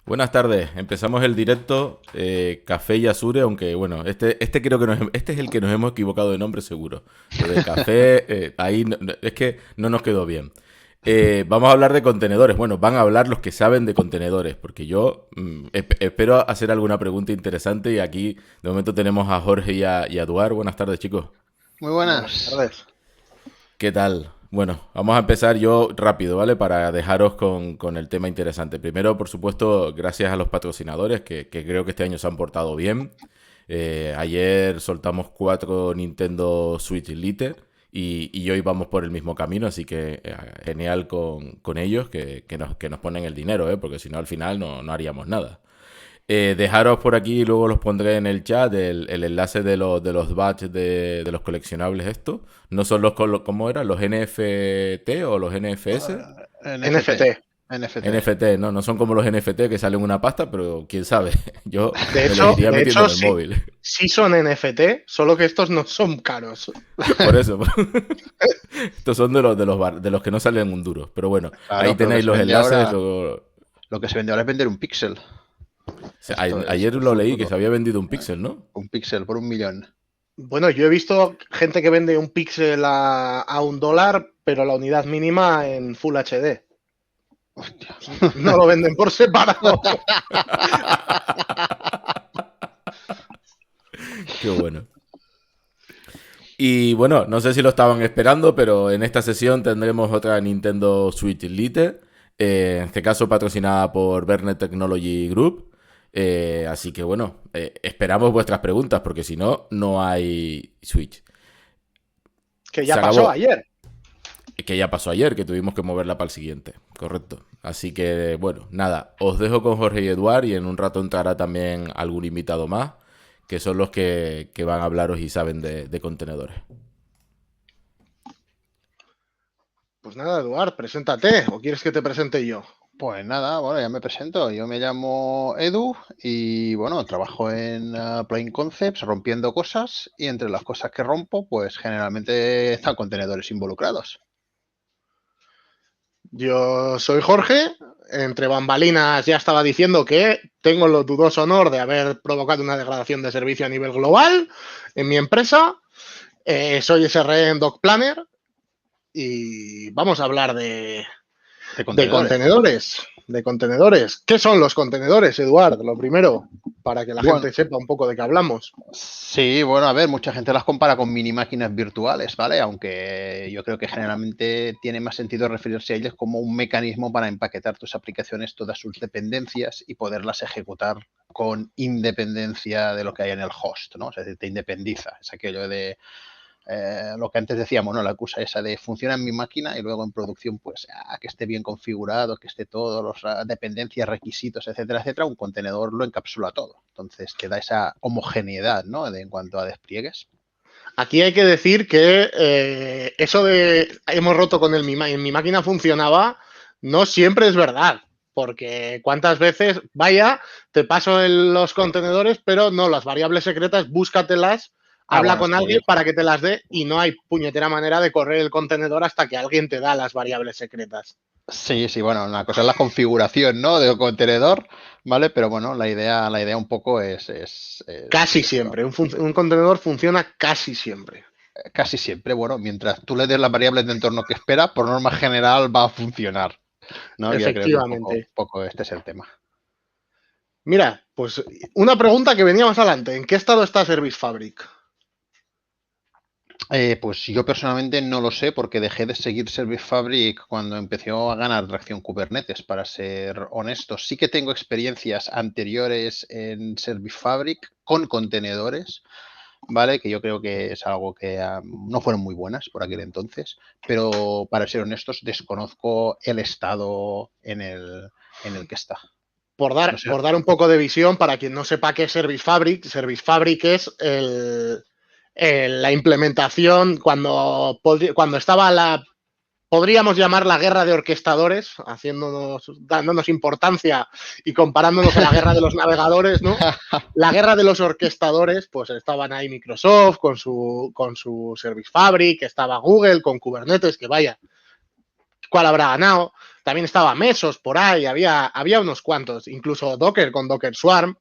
Buenas tardes, empezamos el directo Café y Azure, aunque bueno, este creo que este es el que nos hemos equivocado de nombre seguro. Lo de café, ahí es que no nos quedó bien. Vamos a hablar de contenedores. Bueno, van a hablar los que saben de contenedores, porque yo espero hacer alguna pregunta interesante y aquí de momento tenemos a Jorge y a Eduard. Buenas tardes, chicos. Muy Buenas buenas. tardes. ¿Qué tal? Bueno, vamos a empezar yo rápido, ¿vale? Para dejaros con el tema interesante. Primero, por supuesto, gracias a los patrocinadores que creo que este año se han portado bien. Ayer soltamos 4 Nintendo Switch Lite y hoy vamos por el mismo camino, así que genial con ellos que nos ponen el dinero, ¿eh? Porque si no al final no haríamos nada. Dejaros por aquí y luego los pondré en el chat el enlace de los badges de los coleccionables estos. No son ¿cómo eran? ¿Los NFT o los NFS? NFT. NFT. NFT. NFT, no son como los NFT que salen una pasta, pero quién sabe. Yo De me los hecho, iría de metiendo hecho en el sí, móvil. sí son NFT, solo que estos no son caros. Por eso. Estos son de los que no salen un duro. Pero bueno, ahí Claro, pero lo que tenéis se los vende enlaces. ahora, lo que se vende ahora es vender un píxel. Esto es Ayer el lo leí que se futuro. había vendido un Pixel, ¿no? Un píxel por 1 millón. Bueno, yo he visto gente que vende un píxel a $1, pero la unidad mínima en Full HD. Hostia. No lo venden por separado. Qué bueno. Y bueno, no sé si lo estaban esperando, pero en esta sesión tendremos otra Nintendo Switch Lite, en este caso patrocinada por Bernet Technology Group. Así que bueno, esperamos vuestras preguntas, porque si no, no hay Switch. Que Se ya pasó acabó. ayer. Que ya pasó ayer, que tuvimos que moverla para el siguiente. Correcto. Así que bueno, nada, os dejo con Jorge y Eduard y en un rato entrará también algún invitado más, que son los que van a hablaros y saben de contenedores. Pues nada, Eduard, preséntate. ¿O quieres que te presente yo? Pues nada, bueno, ya me presento. Yo me llamo Edu y bueno, trabajo en Plain Concepts rompiendo cosas y entre las cosas que rompo, pues generalmente están contenedores involucrados. Yo soy Jorge. Entre bambalinas ya estaba diciendo que tengo el dudoso honor de haber provocado una degradación de servicio a nivel global en mi empresa. Soy SRE en Doc Planner y vamos a hablar De de contenedores. contenedores. De contenedores. ¿Qué son los contenedores, Eduard? Lo primero, para que la Bueno, gente sepa un poco de qué hablamos. sí, bueno, a ver, mucha gente las compara con mini máquinas virtuales, ¿vale? Aunque yo creo que generalmente tiene más sentido referirse a ellas como un mecanismo para empaquetar tus aplicaciones, todas sus dependencias y poderlas ejecutar con independencia de lo que hay en el host, ¿no? Es decir, te independiza. Es aquello de lo que antes decíamos, ¿no? La excusa esa de funciona en mi máquina y luego en producción, pues, que esté bien configurado, que esté todos las dependencias, requisitos, etcétera, etcétera. Un contenedor lo encapsula todo. Entonces te da esa homogeneidad, ¿no? En cuanto a despliegues. Aquí hay que decir que eso de hemos roto con en mi máquina funcionaba, no siempre es verdad. Porque cuántas veces, vaya, te paso los contenedores, pero no, las variables secretas, búscatelas, habla Bueno, con alguien sí. para que te las dé y no hay puñetera manera de correr el contenedor hasta que alguien te da las variables secretas. Sí, sí, bueno, una cosa es la configuración, ¿no? Del contenedor, ¿vale? Pero bueno, la idea un poco Casi es eso. siempre, un contenedor funciona casi siempre. Casi siempre, bueno, mientras tú le des las variables de entorno que espera, por norma general va a funcionar, ¿no? Ya creo que Efectivamente. poco este es el tema. Mira, pues una pregunta que venía más adelante. ¿En qué estado está Service Fabric? Pues yo personalmente no lo sé porque dejé de seguir Service Fabric cuando empezó a ganar tracción Kubernetes, para ser honesto. Sí que tengo experiencias anteriores en Service Fabric con contenedores, ¿vale? Que yo creo que es algo que no fueron muy buenas por aquel entonces, pero para ser honestos desconozco el estado en el que está. No sé. Por dar un poco de visión para quien no sepa qué es Service Fabric es la implementación cuando estaba podríamos llamar la guerra de orquestadores, dándonos importancia y comparándonos a la guerra de los navegadores, ¿no? La guerra de los orquestadores, pues estaban ahí Microsoft con su Service Fabric, estaba Google con Kubernetes, que vaya, ¿cuál habrá ganado? también estaba Mesos por ahí, había unos cuantos, incluso Docker con Docker Swarm,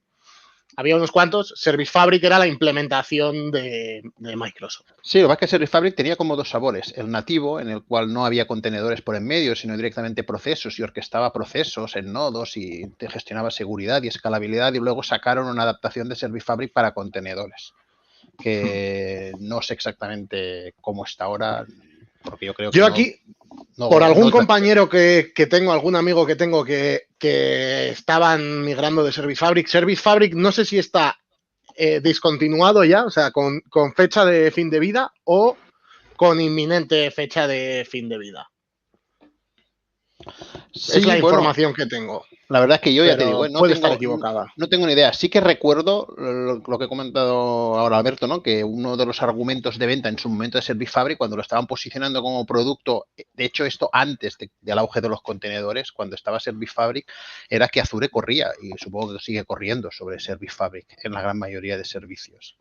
había unos cuantos. Service Fabric era la implementación de Microsoft. Sí, lo que pasa es que Service Fabric tenía como dos sabores. El nativo, en el cual no había contenedores por en medio, sino directamente procesos y orquestaba procesos en nodos y te gestionaba seguridad y escalabilidad. Y luego sacaron una adaptación de Service Fabric para contenedores, que no sé exactamente cómo está ahora, porque yo creo que Yo aquí, por algún compañero que tengo, algún amigo que tengo que estaban migrando de Service Fabric no sé si está discontinuado ya, o sea, con fecha de fin de vida o con inminente fecha de fin de vida. Sí, es la información que tengo. La verdad es que yo ya te digo, estar equivocada. No tengo ni idea. Sí que recuerdo lo que he comentado ahora Alberto, ¿no? Que uno de los argumentos de venta en su momento de Service Fabric, cuando lo estaban posicionando como producto, de hecho esto antes del auge de los contenedores, cuando estaba Service Fabric, era que Azure corría, y supongo que sigue corriendo sobre Service Fabric en la gran mayoría de servicios.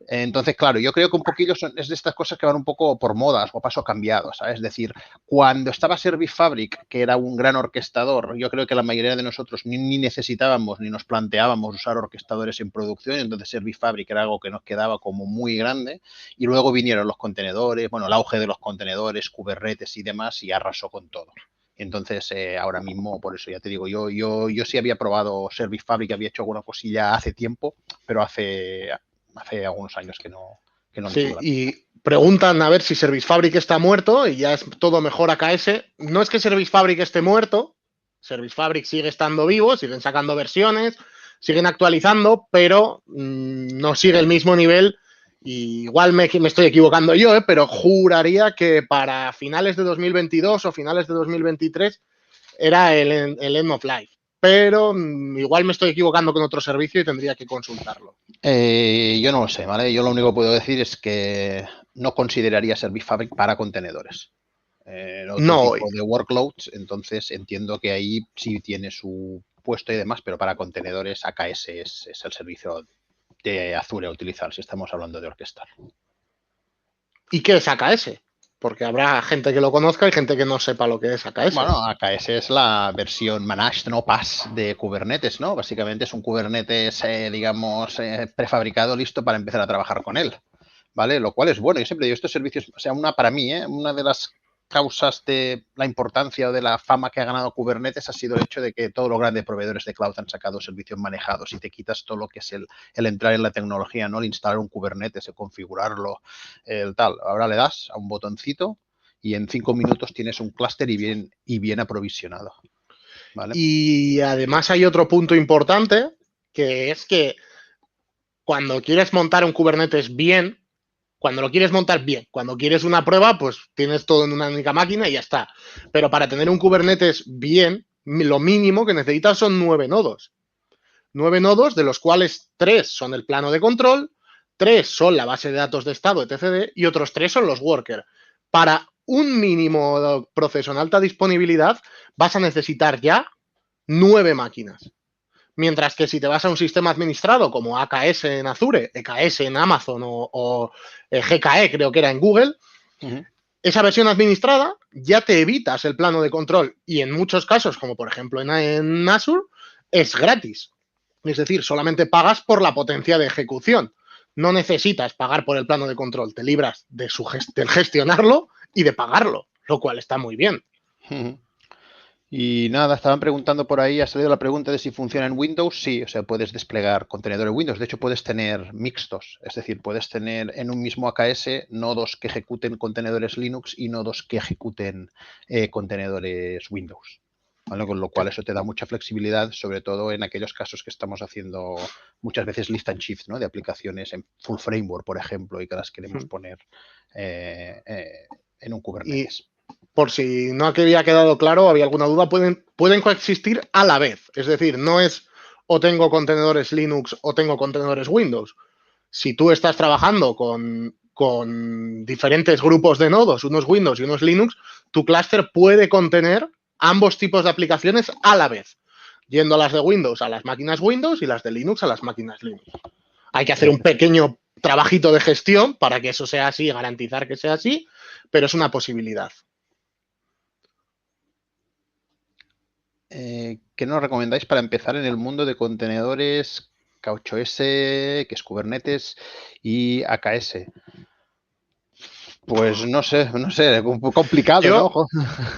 Entonces, claro, yo creo que un poquillo es de estas cosas que van un poco por modas o paso cambiado, ¿sabes? Es decir, cuando estaba Service Fabric, que era un gran orquestador, yo creo que la mayoría de nosotros ni necesitábamos ni nos planteábamos usar orquestadores en producción, entonces Service Fabric era algo que nos quedaba como muy grande, y luego vinieron los contenedores, bueno, el auge de los contenedores, Kubernetes y demás, y arrasó con todo. Entonces, ahora mismo, por eso ya te digo, yo sí había probado Service Fabric, había hecho alguna cosilla hace tiempo, pero hace algunos años que no sí, y preguntan a ver si Service Fabric está muerto y ya es todo mejor AKS. No es que Service Fabric esté muerto, Service Fabric sigue estando vivo, siguen sacando versiones, siguen actualizando, pero no sigue el mismo nivel. Y igual me estoy equivocando yo, pero juraría que para finales de 2022 o finales de 2023 era el end of life. Pero igual me estoy equivocando con otro servicio y tendría que consultarlo. Yo no lo sé, ¿vale? Yo lo único que puedo decir es que no consideraría Service Fabric para contenedores. Otro tipo de workloads, entonces entiendo que ahí sí tiene su puesto y demás, pero para contenedores AKS es el servicio de Azure a utilizar si estamos hablando de orquestar. ¿Y qué es AKS? Porque habrá gente que lo conozca y gente que no sepa lo que es AKS. Bueno, AKS es la versión Managed No Pass de Kubernetes, ¿no? Básicamente es un Kubernetes, digamos, prefabricado, listo para empezar a trabajar con él, ¿vale? Lo cual es bueno. Yo siempre digo, estos servicios, o sea, para mí, una de las causas de la importancia o de la fama que ha ganado Kubernetes ha sido el hecho de que todos los grandes proveedores de cloud han sacado servicios manejados y te quitas todo lo que es el entrar en la tecnología, ¿no? El instalar un Kubernetes, el configurarlo, el tal. Ahora le das a un botoncito y en 5 minutos tienes un clúster y bien aprovisionado. ¿Vale? Y además hay otro punto importante, que es que cuando quieres montar un Kubernetes bien, cuando lo quieres montar bien, cuando quieres una prueba, pues tienes todo en una única máquina y ya está. Pero para tener un Kubernetes bien, lo mínimo que necesitas son 9 nodos. 9 nodos, de los cuales 3 son el plano de control, 3 son la base de datos de estado, etcd, y otros 3 son los workers. Para un mínimo proceso en alta disponibilidad, vas a necesitar ya 9 máquinas. Mientras que si te vas a un sistema administrado como AKS en Azure, EKS en Amazon o GKE, creo que era en Google, esa versión administrada ya te evitas el plano de control y en muchos casos, como por ejemplo en Azure, es gratis. Es decir, solamente pagas por la potencia de ejecución. No necesitas pagar por el plano de control, te libras de gestionarlo y de pagarlo, lo cual está muy bien. Y nada, estaban preguntando por ahí, ha salido la pregunta de si funciona en Windows. Sí, o sea, puedes desplegar contenedores Windows. De hecho, puedes tener mixtos. Es decir, puedes tener en un mismo AKS nodos que ejecuten contenedores Linux y nodos que ejecuten contenedores Windows. ¿Vale? Con lo cual eso te da mucha flexibilidad, sobre todo en aquellos casos que estamos haciendo muchas veces lift and shift, ¿no? De aplicaciones en full framework, por ejemplo, y que las queremos poner en un Kubernetes. Por si no había quedado claro, había alguna duda, pueden coexistir a la vez. Es decir, no es o tengo contenedores Linux o tengo contenedores Windows. Si tú estás trabajando con diferentes grupos de nodos, unos Windows y unos Linux, tu clúster puede contener ambos tipos de aplicaciones a la vez, yendo las de Windows a las máquinas Windows y las de Linux a las máquinas Linux. Hay que hacer un pequeño trabajito de gestión para que eso sea así y garantizar que sea así, pero es una posibilidad. ¿qué nos recomendáis para empezar en el mundo de contenedores K8S, que es Kubernetes, y AKS? Pues no sé, un poco complicado, ¿no?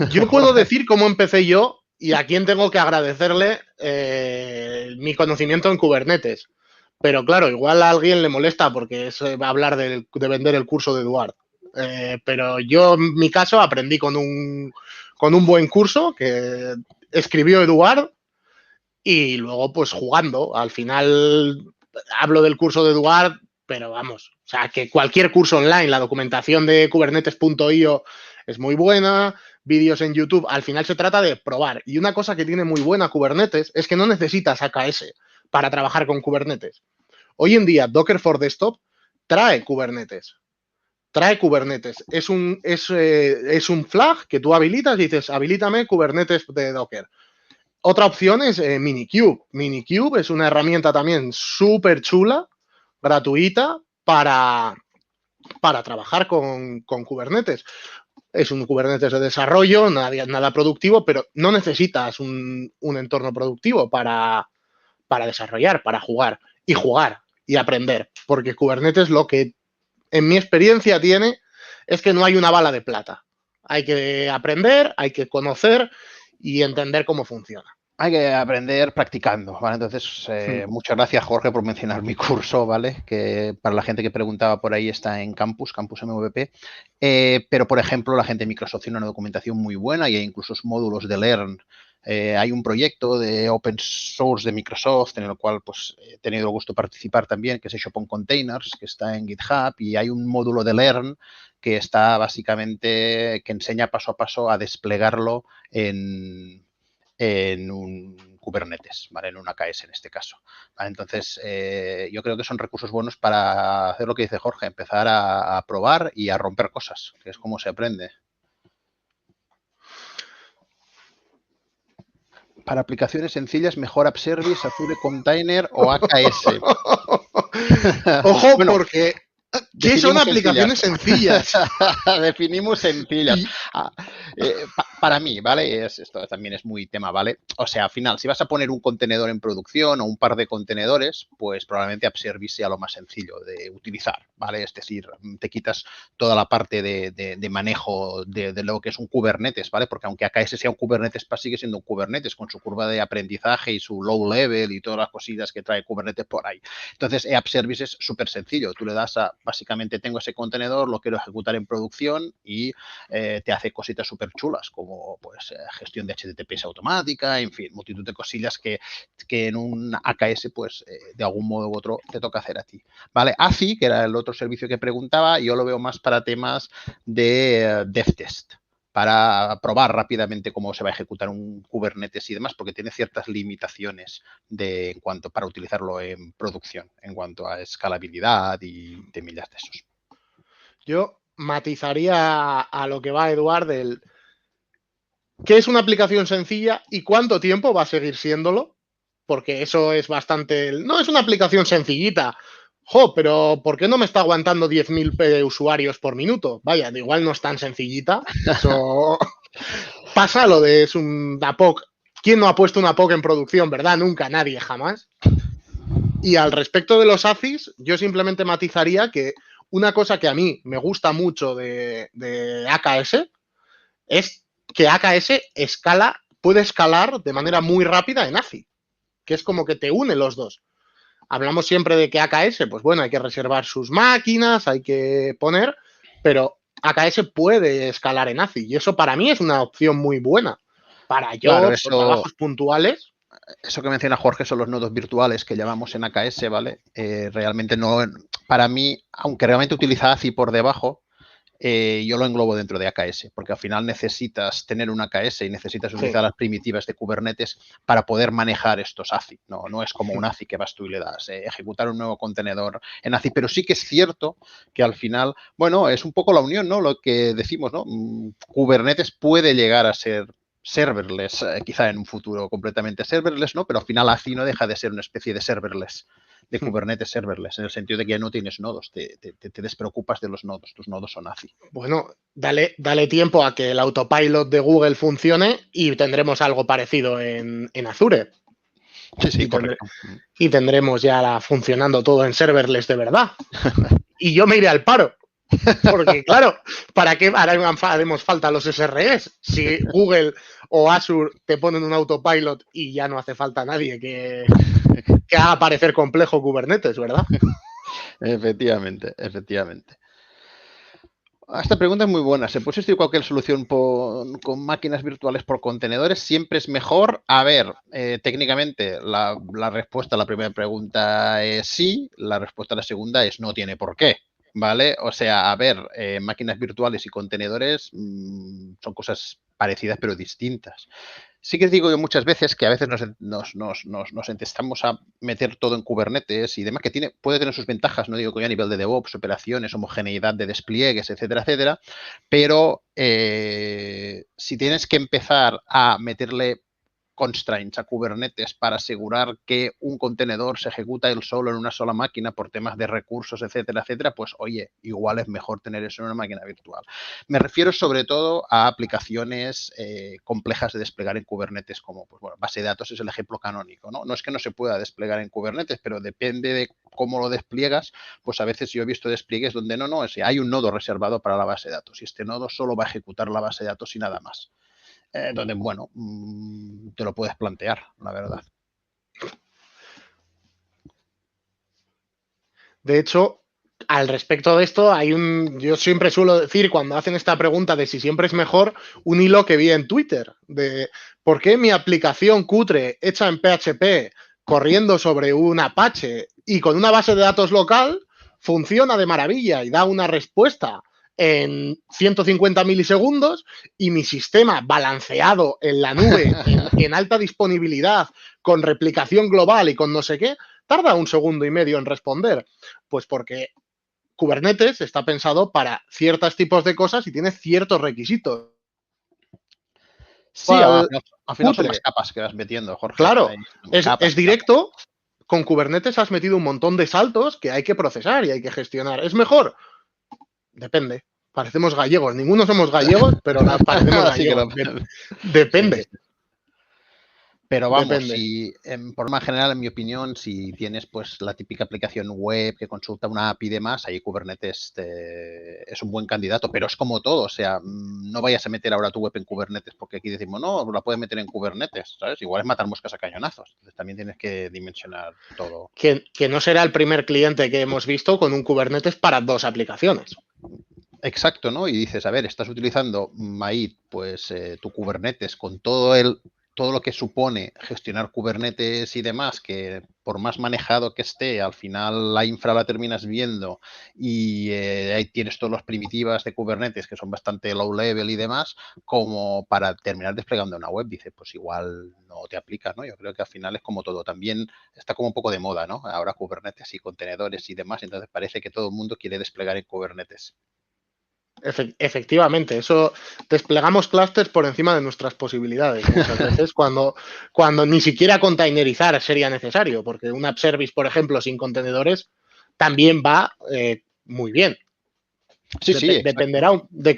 Yo puedo decir cómo empecé yo y a quién tengo que agradecerle mi conocimiento en Kubernetes. Pero claro, igual a alguien le molesta porque es hablar de vender el curso de Eduard. Pero yo, en mi caso, aprendí con un buen curso que escribió Eduard y luego, pues jugando. Al final hablo del curso de Eduard, pero vamos, o sea, que cualquier curso online, la documentación de kubernetes.io es muy buena, vídeos en YouTube, al final se trata de probar. Y una cosa que tiene muy buena Kubernetes es que no necesitas AKS para trabajar con Kubernetes. Hoy en día, Docker for Desktop trae Kubernetes. Es un flag que tú habilitas y dices, habilítame Kubernetes de Docker. Otra opción es Minikube. Minikube es una herramienta también súper chula, gratuita, para trabajar con Kubernetes. Es un Kubernetes de desarrollo, nada productivo, pero no necesitas un entorno productivo para desarrollar, para jugar y aprender. Porque Kubernetes lo que, en mi experiencia, tiene es que no hay una bala de plata. Hay que aprender, hay que conocer y entender cómo funciona. Hay que aprender practicando, ¿vale? Entonces, muchas gracias, Jorge, por mencionar mi curso, ¿vale? Que para la gente que preguntaba por ahí está en Campus MVP. Pero, por ejemplo, la gente de Microsoft tiene una documentación muy buena y hay incluso módulos de Learn. Hay un proyecto de open source de Microsoft en el cual pues, he tenido el gusto de participar también, que es Shop on Containers, que está en GitHub, y hay un módulo de Learn que está básicamente, que enseña paso a paso a desplegarlo en un Kubernetes, ¿vale? En un AKS en este caso. ¿Vale? Entonces, yo creo que son recursos buenos para hacer lo que dice Jorge, empezar a probar y a romper cosas, que es como se aprende. Para aplicaciones sencillas, mejor App Service, Azure Container o AKS. Ojo, bueno, porque ¿qué son aplicaciones sencillas? Definimos sencillas. Para mí, ¿vale? Esto también es muy tema, ¿vale? O sea, al final, si vas a poner un contenedor en producción o un par de contenedores, pues probablemente App Service sea lo más sencillo de utilizar, ¿vale? Es decir, te quitas toda la parte de manejo de lo que es un Kubernetes, ¿vale? Porque aunque AKS sea un Kubernetes, sigue siendo un Kubernetes con su curva de aprendizaje y su low level y todas las cosillas que trae Kubernetes por ahí. Entonces, App Service es súper sencillo. Tú le das a, básicamente, tengo ese contenedor, lo quiero ejecutar en producción y te hace cositas súper chulas, como pues gestión de HTTPS automática, en fin, multitud de cosillas que en un AKS, pues de algún modo u otro te toca hacer a ti. ¿Vale? ACI, que era el otro servicio que preguntaba, yo lo veo más para temas de DevTest, para probar rápidamente cómo se va a ejecutar un Kubernetes y demás, porque tiene ciertas limitaciones en cuanto para utilizarlo en producción, en cuanto a escalabilidad y de millas de esos. Yo matizaría a lo que va Eduard del qué es una aplicación sencilla y cuánto tiempo va a seguir siéndolo, porque eso es bastante... No es una aplicación sencillita, pero ¿por qué no me está aguantando 10.000 usuarios por minuto? Vaya, igual no es tan sencillita. Eso pasa lo de es una POC. ¿Quién no ha puesto una POC en producción, verdad? Nunca, nadie, jamás. Y al respecto de los ACIs, yo simplemente matizaría que una cosa que a mí me gusta mucho de AKS es que AKS puede escalar de manera muy rápida en ACI, que es como que te une los dos. Hablamos siempre de que AKS, pues bueno, hay que reservar sus máquinas, hay que poner, pero AKS puede escalar en ACI y eso para mí es una opción muy buena. Para yo, por trabajos puntuales. Eso que menciona Jorge son los nodos virtuales que llamamos en AKS, ¿vale? Realmente no, para mí, aunque realmente utiliza ACI por debajo, yo lo englobo dentro de AKS, porque al final necesitas tener un AKS y necesitas utilizar las primitivas de Kubernetes para poder manejar estos ACI. No es como un ACI que vas tú y le das ejecutar un nuevo contenedor en ACI, pero sí que es cierto que al final, bueno, es un poco la unión, ¿no? Lo que decimos, ¿no? Kubernetes puede llegar a ser serverless, quizá en un futuro completamente serverless, ¿no? Pero al final ACI no deja de ser una especie de serverless de Kubernetes serverless, en el sentido de que ya no tienes nodos, te despreocupas de los nodos, tus nodos son ACI. Bueno, dale tiempo a que el autopilot de Google funcione y tendremos algo parecido en Azure. Sí, correcto. Y tendremos ya funcionando todo en serverless de verdad. Y yo me iré al paro. Porque, claro, ¿para qué haremos falta los SREs? Si Google o Azure te ponen un autopilot y ya no hace falta nadie que haga parecer complejo Kubernetes, ¿verdad? Efectivamente. Esta pregunta es muy buena. ¿Se puede sustituir cualquier solución con máquinas virtuales por contenedores? ¿Siempre es mejor? A ver, técnicamente la respuesta a la primera pregunta es sí, la respuesta a la segunda es no tiene por qué. ¿Vale? O sea, a ver, máquinas virtuales y contenedores son cosas parecidas pero distintas. Sí que digo yo muchas veces que a veces nos entestamos a meter todo en Kubernetes y demás, que puede tener sus ventajas, no digo que a nivel de DevOps, operaciones, homogeneidad de despliegues, etcétera, pero si tienes que empezar a meterle constraints a Kubernetes para asegurar que un contenedor se ejecuta él solo en una sola máquina por temas de recursos, etcétera, pues oye, igual es mejor tener eso en una máquina virtual. Me refiero sobre todo a aplicaciones complejas de desplegar en Kubernetes, como pues, bueno, base de datos es el ejemplo canónico, ¿no? No es que no se pueda desplegar en Kubernetes, pero depende de cómo lo despliegas, pues a veces yo he visto despliegues donde hay un nodo reservado para la base de datos y este nodo solo va a ejecutar la base de datos y nada más. Donde, bueno, te lo puedes plantear, la verdad. De hecho, al respecto de esto, yo siempre suelo decir, cuando hacen esta pregunta de si siempre es mejor, un hilo que vi en Twitter, de ¿por qué mi aplicación cutre hecha en PHP, corriendo sobre un Apache y con una base de datos local, funciona de maravilla y da una respuesta en 150 milisegundos y mi sistema balanceado en la nube, en alta disponibilidad, con replicación global y con no sé qué, tarda 1,5 segundos en responder? Pues porque Kubernetes está pensado para ciertos tipos de cosas y tiene ciertos requisitos. Sí, al final son más capas que vas metiendo, Jorge. Claro, es directo. Con Kubernetes has metido un montón de saltos que hay que procesar y hay que gestionar. ¿Es mejor? Depende. Parecemos gallegos. Ninguno somos gallegos, pero parecemos gallegos. Depende. Sí. Pero vamos, por más general, en mi opinión, si tienes pues la típica aplicación web que consulta una API y demás, ahí Kubernetes es un buen candidato, pero es como todo, o sea, no vayas a meter ahora tu web en Kubernetes porque aquí decimos, no, la puedes meter en Kubernetes, ¿sabes? Igual es matar moscas a cañonazos, entonces también tienes que dimensionar todo. Que no será el primer cliente que hemos visto con un Kubernetes para 2 aplicaciones. Exacto, ¿no? Y dices, a ver, estás utilizando ahí pues tu Kubernetes con todo lo que supone gestionar Kubernetes y demás, que por más manejado que esté, al final la infra la terminas viendo y ahí tienes todas las primitivas de Kubernetes que son bastante low level y demás, como para terminar desplegando una web, dices, pues igual no te aplica, ¿no? Yo creo que al final es como todo. También está como un poco de moda, ¿no? Ahora Kubernetes y contenedores y demás, entonces parece que todo el mundo quiere desplegar en Kubernetes. Efectivamente, eso desplegamos clústeres por encima de nuestras posibilidades muchas veces cuando ni siquiera containerizar sería necesario, porque un app service, por ejemplo, sin contenedores también va muy bien. Sí, dependerá de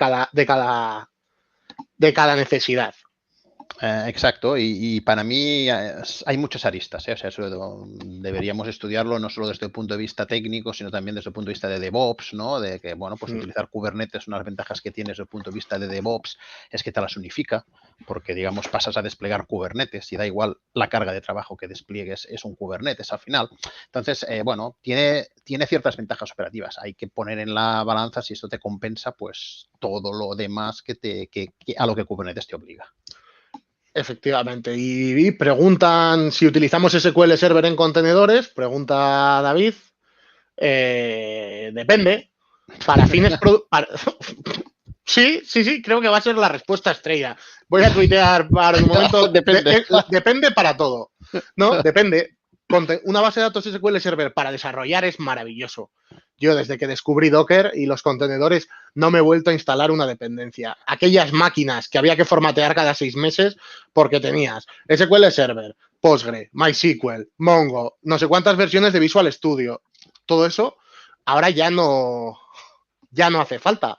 cada necesidad. Exacto, y para mí hay muchas aristas, ¿eh? O sea, eso deberíamos estudiarlo no solo desde el punto de vista técnico, sino también desde el punto de vista de DevOps, ¿no? De que, bueno, pues utilizar Kubernetes, una de las ventajas que tiene desde el punto de vista de DevOps es que te las unifica, porque, digamos, pasas a desplegar Kubernetes y da igual la carga de trabajo que despliegues, es un Kubernetes al final. Entonces, bueno, tiene ciertas ventajas operativas. Hay que poner en la balanza si esto te compensa, pues, todo lo demás a lo que Kubernetes te obliga. Efectivamente. Y preguntan si utilizamos SQL Server en contenedores. Pregunta David. Depende. Para fines... Sí, creo que va a ser la respuesta estrella. Voy a tuitear para un momento. Depende para todo. No, depende. Una base de datos SQL Server para desarrollar es maravilloso. Yo desde que descubrí Docker y los contenedores no me he vuelto a instalar una dependencia. Aquellas máquinas que había que formatear cada 6 meses porque tenías SQL Server, Postgre, MySQL, Mongo, no sé cuántas versiones de Visual Studio. Todo eso ahora ya no hace falta.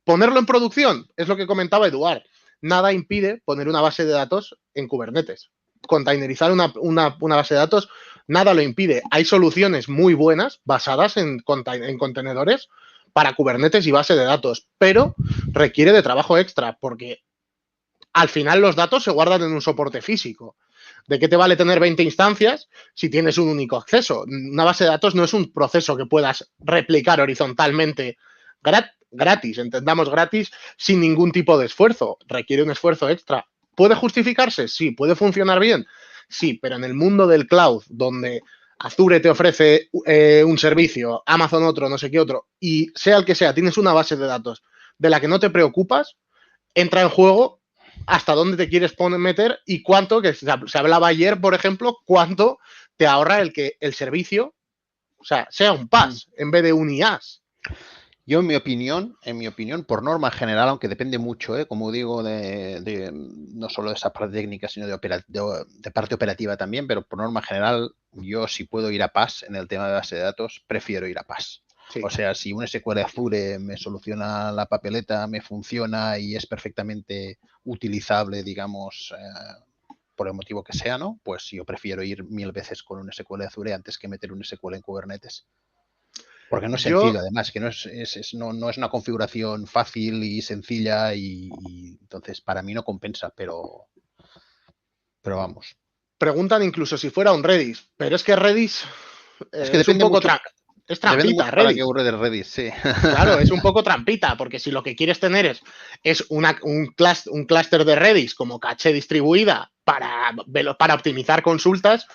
Ponerlo en producción, es lo que comentaba Eduard. Nada impide poner una base de datos en Kubernetes. Containerizar una base de datos, nada lo impide. Hay soluciones muy buenas basadas en contenedores para Kubernetes y base de datos, pero requiere de trabajo extra porque al final los datos se guardan en un soporte físico. ¿De qué te vale tener 20 instancias si tienes un único acceso? Una base de datos no es un proceso que puedas replicar horizontalmente gratis, entendamos gratis, sin ningún tipo de esfuerzo. Requiere un esfuerzo extra. ¿Puede justificarse? Sí. ¿Puede funcionar bien? Sí, pero en el mundo del cloud, donde Azure te ofrece un servicio, Amazon otro, no sé qué otro, y sea el que sea, tienes una base de datos de la que no te preocupas, entra en juego hasta dónde te quieres meter y cuánto, que se hablaba ayer, por ejemplo, cuánto te ahorra el que el servicio, o sea un PaaS en vez de un IaaS. Yo, en mi opinión, por norma general, aunque depende mucho, como digo, no solo de esa parte técnica, sino de parte operativa también, pero por norma general, yo si puedo ir a PaaS en el tema de base de datos, prefiero ir a PaaS. Sí. O sea, si un SQL Azure me soluciona la papeleta, me funciona y es perfectamente utilizable, digamos, por el motivo que sea, ¿no? Pues yo prefiero ir 1000 veces con un SQL Azure antes que meter un SQL en Kubernetes. Porque no es sencillo, además, que no es una configuración fácil y sencilla y entonces para mí no compensa, pero vamos. Preguntan incluso si fuera un Redis, pero es que Redis es que depende un poco mucho, es trampita, Redis. Para que ocurre de Redis, sí. Claro, es un poco trampita, porque si lo que quieres tener es un clúster de Redis como caché distribuida para optimizar consultas,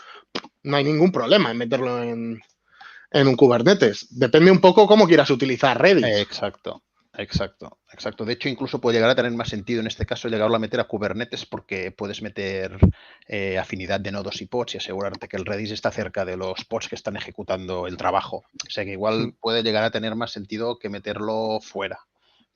no hay ningún problema en meterlo en un Kubernetes. Depende un poco cómo quieras utilizar Redis. Exacto. De hecho, incluso puede llegar a tener más sentido en este caso llegarlo a meter a Kubernetes porque puedes meter afinidad de nodos y pods y asegurarte que el Redis está cerca de los pods que están ejecutando el trabajo. O sea que igual puede llegar a tener más sentido que meterlo fuera.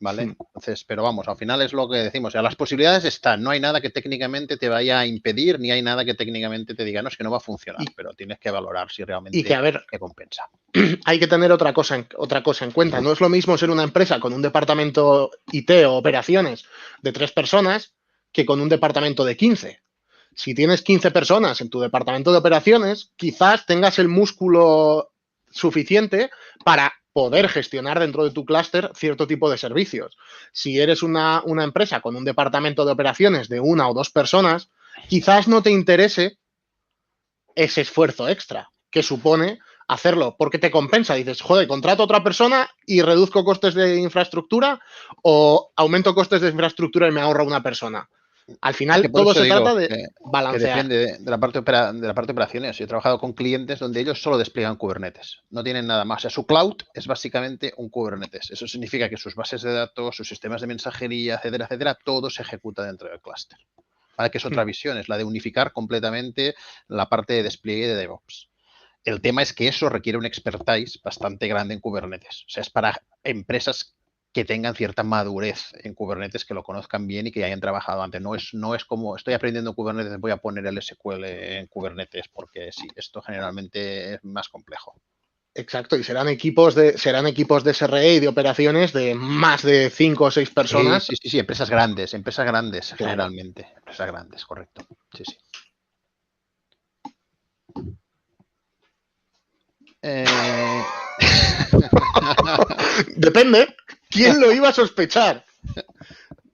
¿Vale? Entonces, pero vamos, al final es lo que decimos, o sea, las posibilidades están, no hay nada que técnicamente te vaya a impedir, ni hay nada que técnicamente te diga, no, es que no va a funcionar, pero tienes que valorar si realmente te compensa. Hay que tener otra cosa en cuenta, no es lo mismo ser una empresa con un departamento IT o operaciones de 3 personas que con un departamento de 15. Si tienes 15 personas en tu departamento de operaciones, quizás tengas el músculo suficiente para poder gestionar dentro de tu clúster cierto tipo de servicios. Si eres una empresa con un departamento de operaciones de 1 o 2 personas, quizás no te interese ese esfuerzo extra que supone hacerlo, porque te compensa. Dices, joder, contrato a otra persona y reduzco costes de infraestructura o aumento costes de infraestructura y me ahorro una persona. Al final, todo se trata de balancear. Que depende de la parte de operaciones. Yo he trabajado con clientes donde ellos solo despliegan Kubernetes. No tienen nada más. O sea, su cloud es básicamente un Kubernetes. Eso significa que sus bases de datos, sus sistemas de mensajería, etcétera, todo se ejecuta dentro del clúster. ¿Vale? Que es otra visión, es la de unificar completamente la parte de despliegue de DevOps. El tema es que eso requiere un expertise bastante grande en Kubernetes. O sea, es para empresas que tengan cierta madurez en Kubernetes, que lo conozcan bien y que hayan trabajado antes. No es como estoy aprendiendo Kubernetes, voy a poner el SQL en Kubernetes, porque sí, esto generalmente es más complejo. Exacto, y serán equipos de SRE y de operaciones de más de 5 o 6 personas. Sí, empresas grandes, claro. Generalmente. Empresas grandes, correcto. Sí. Depende. ¿Quién lo iba a sospechar?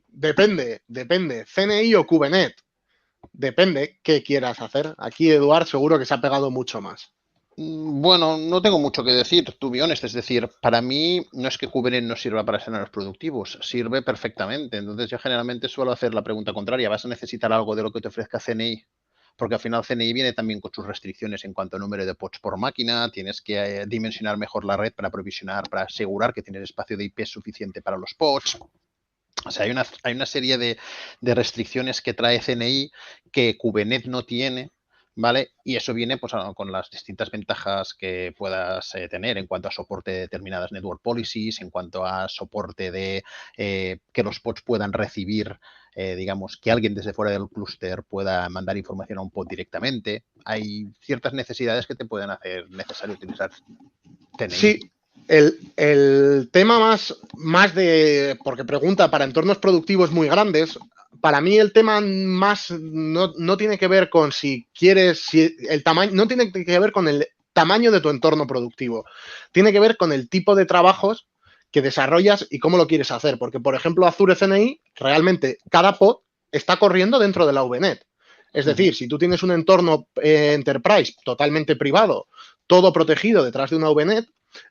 Depende. CNI o Kubernetes. Depende qué quieras hacer. Aquí Eduard seguro que se ha pegado mucho más. Bueno, no tengo mucho que decir, to be honest. Es decir, para mí no es que Kubernetes no sirva para escenarios productivos, sirve perfectamente. Entonces yo generalmente suelo hacer la pregunta contraria. ¿Vas a necesitar algo de lo que te ofrezca CNI? Porque al final CNI viene también con sus restricciones en cuanto a número de pods por máquina, tienes que dimensionar mejor la red para provisionar, para asegurar que tienes espacio de IP suficiente para los pods. O sea, hay una serie de restricciones que trae CNI que Kubernetes no tiene, ¿vale? Y eso viene pues, con las distintas ventajas que puedas tener en cuanto a soporte de determinadas network policies, en cuanto a soporte de que los pods puedan recibir, digamos, que alguien desde fuera del clúster pueda mandar información a un pod directamente. Hay ciertas necesidades que te pueden hacer necesario utilizar TNI. Sí, el tema más de, porque pregunta para entornos productivos muy grandes, para mí el tema más no tiene que ver con si quieres, si el tamaño, no tiene que ver con el tamaño de tu entorno productivo, tiene que ver con el tipo de trabajos que desarrollas y cómo lo quieres hacer, porque por ejemplo Azure CNI, realmente cada pod está corriendo dentro de la VNet. Es decir, si tú tienes un entorno enterprise totalmente privado, todo protegido detrás de una VNet,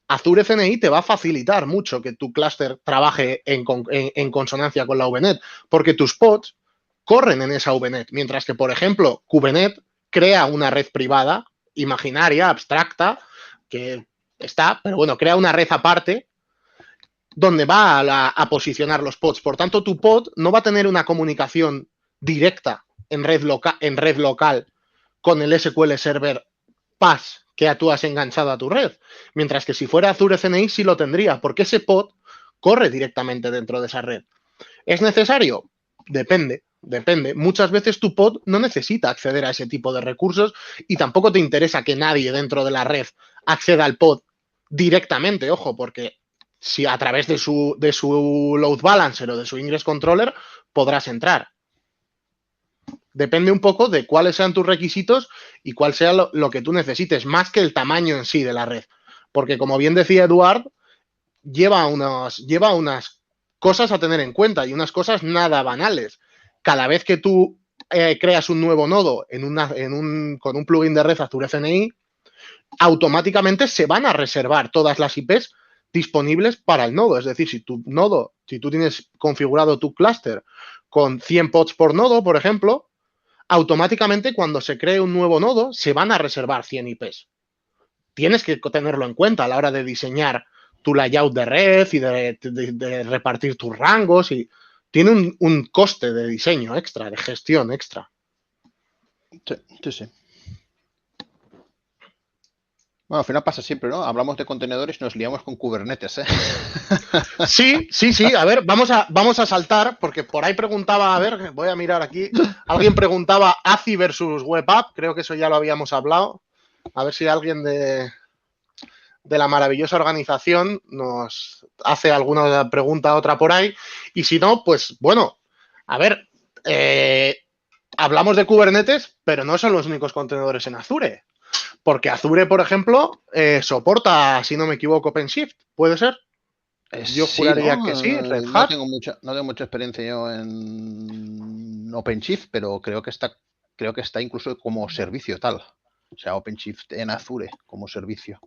Azure CNI te va a facilitar mucho que tu clúster trabaje en consonancia con la VNet, porque tus pods corren en esa VNet, mientras que, por ejemplo, Kubernetes crea una red privada, imaginaria, abstracta, que está, pero bueno, crea una red aparte donde va a posicionar los pods. Por tanto, tu pod no va a tener una comunicación directa en red local con el SQL Server PaaS que tú has enganchado a tu red. Mientras que si fuera Azure CNI sí lo tendría, porque ese pod corre directamente dentro de esa red. ¿Es necesario? Depende. Muchas veces tu pod no necesita acceder a ese tipo de recursos y tampoco te interesa que nadie dentro de la red acceda al pod directamente, ojo, porque si a través de su load balancer o de su ingress controller podrás entrar. Depende un poco de cuáles sean tus requisitos y cuál sea lo que tú necesites, más que el tamaño en sí de la red. Porque, como bien decía Eduard, lleva unas cosas a tener en cuenta y unas cosas nada banales. Cada vez que tú creas un nuevo nodo con un plugin de red Azure CNI, automáticamente se van a reservar todas las IPs disponibles para el nodo. Es decir, si tú tienes configurado tu clúster con 100 pods por nodo, por ejemplo, automáticamente cuando se cree un nuevo nodo se van a reservar 100 IPs. Tienes que tenerlo en cuenta a la hora de diseñar tu layout de red y de repartir tus rangos. Y tiene un coste de diseño extra, de gestión extra. Sí. Bueno, al final pasa siempre, ¿no? Hablamos de contenedores y nos liamos con Kubernetes, ¿eh? Sí. A ver, vamos a saltar, porque por ahí preguntaba, a ver, voy a mirar aquí. Alguien preguntaba ACI versus Web App, creo que eso ya lo habíamos hablado. A ver si alguien de la maravillosa organización nos hace alguna pregunta, otra por ahí. Y si no, pues bueno, a ver, hablamos de Kubernetes, pero no son los únicos contenedores en Azure. Porque Azure, por ejemplo, soporta, si no me equivoco, OpenShift, ¿puede ser? Yo juraría que sí, Red Hat. No tengo mucha experiencia yo en OpenShift, pero creo que está incluso como servicio tal. O sea, OpenShift en Azure como servicio.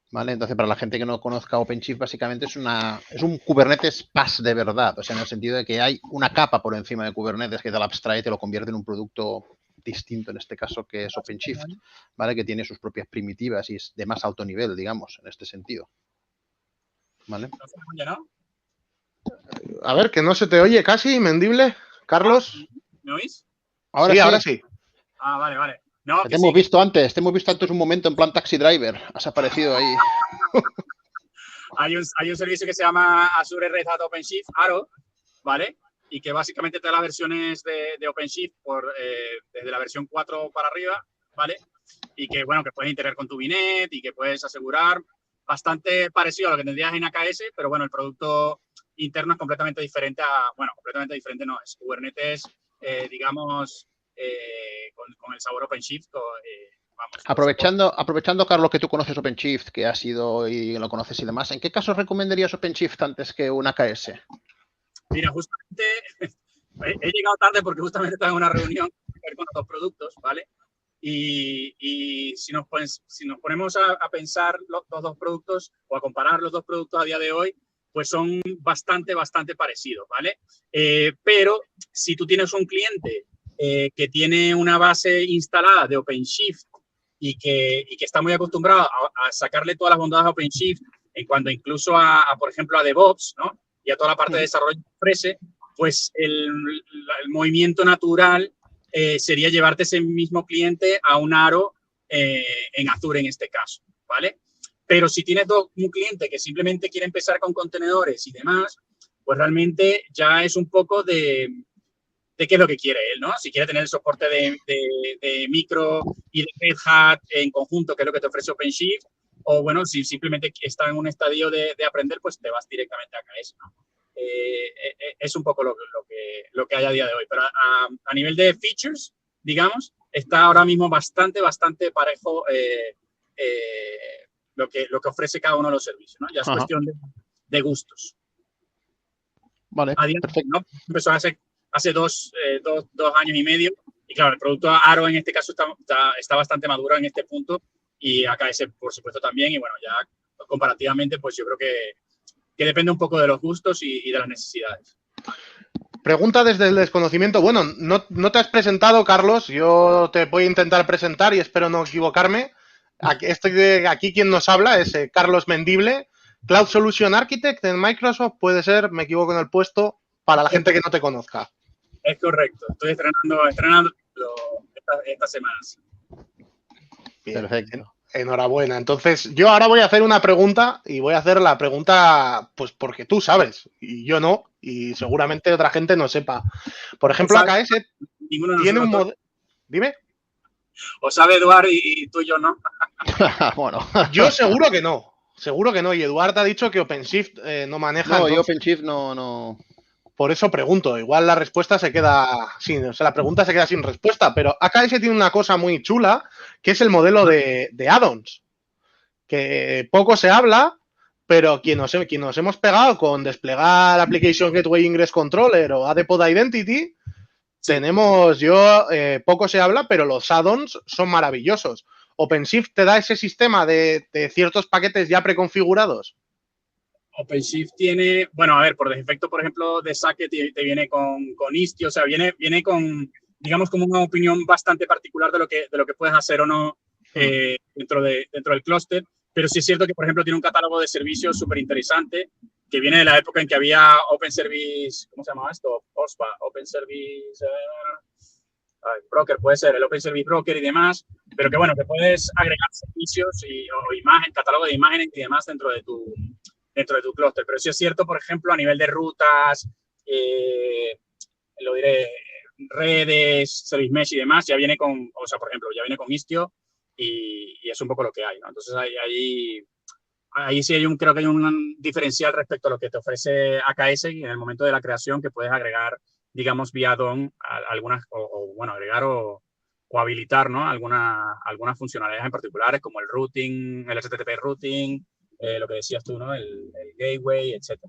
¿Vale? Entonces, para la gente que no conozca OpenShift, básicamente es un Kubernetes PaaS de verdad. O sea, en el sentido de que hay una capa por encima de Kubernetes que te lo abstrae y te lo convierte en un producto distinto, en este caso, que es OpenShift, ¿vale? Que tiene sus propias primitivas y es de más alto nivel, digamos, en este sentido. ¿Vale? A ver, que no se te oye casi, Mendible. Carlos. ¿Me oís? Ahora sí. Ah, vale. No, te hemos visto antes un momento en plan Taxi Driver. Has aparecido ahí. Hay un servicio que se llama Azure Red Hat OpenShift, Arrow, ¿vale? Y que básicamente te da las versiones de OpenShift desde la versión 4 para arriba, ¿vale? Y que, bueno, que puedes integrar con tu VNet y que puedes asegurar bastante parecido a lo que tendrías en AKS, pero bueno, el producto interno es completamente diferente completamente diferente no, es Kubernetes, digamos, con el sabor OpenShift. Aprovechando, Carlos, que tú conoces OpenShift, que has ido y lo conoces y demás, ¿en qué caso recomendarías OpenShift antes que un AKS? Mira, justamente he llegado tarde porque justamente estaba en una reunión con los dos productos, ¿vale? Y si nos ponemos a pensar los dos productos o a comparar los dos productos a día de hoy, pues son bastante parecidos, ¿vale? Pero si tú tienes un cliente que tiene una base instalada de OpenShift y que está muy acostumbrado a sacarle todas las bondades a OpenShift en cuanto incluso por ejemplo, a DevOps, ¿no? Y a toda la parte de desarrollo que ofrece, pues el movimiento natural sería llevarte ese mismo cliente a un aro en Azure en este caso, ¿vale? Pero si tienes un cliente que simplemente quiere empezar con contenedores y demás, pues realmente ya es un poco de qué es lo que quiere él, ¿no? Si quiere tener el soporte de micro y de Red Hat en conjunto, que es lo que te ofrece OpenShift, o bueno, si simplemente está en un estadio de aprender, pues te vas directamente a AKS, ¿no? Es un poco lo que hay a día de hoy. Pero a nivel de features, digamos, está ahora mismo bastante parejo lo que ofrece cada uno de los servicios, ¿no? Ya es cuestión de gustos. Vale, perfecto. ¿No? Empezó hace 2 años y medio y claro, el producto Aro en este caso está bastante maduro en este punto y AKS por supuesto también y bueno, ya comparativamente pues yo creo que depende un poco de los gustos y de las necesidades. Pregunta desde el desconocimiento. Bueno, no te has presentado, Carlos. Yo te voy a intentar presentar y espero no equivocarme. Aquí quien nos habla es Carlos Mendible, Cloud Solution Architect en Microsoft. Puede ser, me equivoco en el puesto, para la gente que no te conozca. Es correcto. Estoy estrenando estas semanas. Bien. Perfecto. Enhorabuena. Entonces, yo ahora voy a hacer una pregunta y voy a hacer la pregunta, pues porque tú sabes y yo no, y seguramente otra gente no sepa. Por ejemplo, AKS tiene un modelo. Dime. O sabe Eduard y tú y yo no. Bueno, yo seguro que no. Seguro que no. Y Eduard ha dicho que OpenShift no maneja. No, y OpenShift no. Por eso pregunto. Igual la respuesta se queda sin. O sea, la pregunta se queda sin respuesta. Pero AKS tiene una cosa muy chula, que es el modelo de add-ons. Que poco se habla, pero quien nos hemos pegado con desplegar Application Gateway Ingress Controller o ADPod Identity, poco se habla, pero los add-ons son maravillosos. ¿OpenShift te da ese sistema de ciertos paquetes ya preconfigurados? OpenShift tiene, bueno, a ver, por defecto, por ejemplo, de SAC te viene con Istio, o sea, viene con, digamos, como una opinión bastante particular de lo que puedes hacer o no dentro del clúster, pero sí es cierto que, por ejemplo, tiene un catálogo de servicios súper interesante que viene de la época en que había Open Service, ¿cómo se llamaba esto? OSPA, Open Service Broker, puede ser, el Open Service Broker y demás, pero que, bueno, que puedes agregar servicios o catálogo de imágenes y demás dentro de tu clúster. Pero sí es cierto, por ejemplo, a nivel de rutas, lo diré, redes, Service Mesh y demás, ya viene con, o sea, por ejemplo, ya viene con Istio y es un poco lo que hay, ¿no? Entonces, ahí sí creo que hay un diferencial respecto a lo que te ofrece AKS en el momento de la creación, que puedes agregar, digamos, vía DOM algunas, bueno, agregar o habilitar, ¿no? Algunas funcionalidades en particulares, como el routing, el HTTP routing, lo que decías tú, ¿no? El gateway, etc.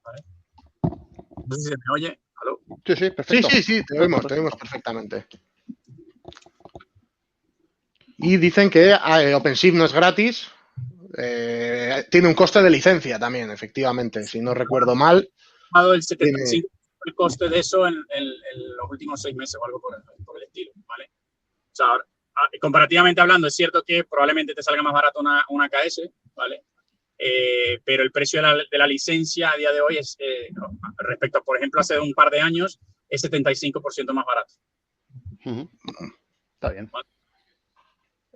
¿Vale? No sé si se me oye. ¿Aló? Sí, perfecto. Sí, te oímos perfectamente. Y dicen que OpenShift no es gratis, tiene un coste de licencia también, efectivamente, si no recuerdo mal. El 75% el coste de eso en los últimos 6 meses o algo por el estilo, ¿vale? O sea, comparativamente hablando, es cierto que probablemente te salga más barato una AKS, ¿vale? Pero el precio de la licencia a día de hoy es, respecto a, por ejemplo, hace un par de años, es 75% más barato. Está bien. ¿Vale?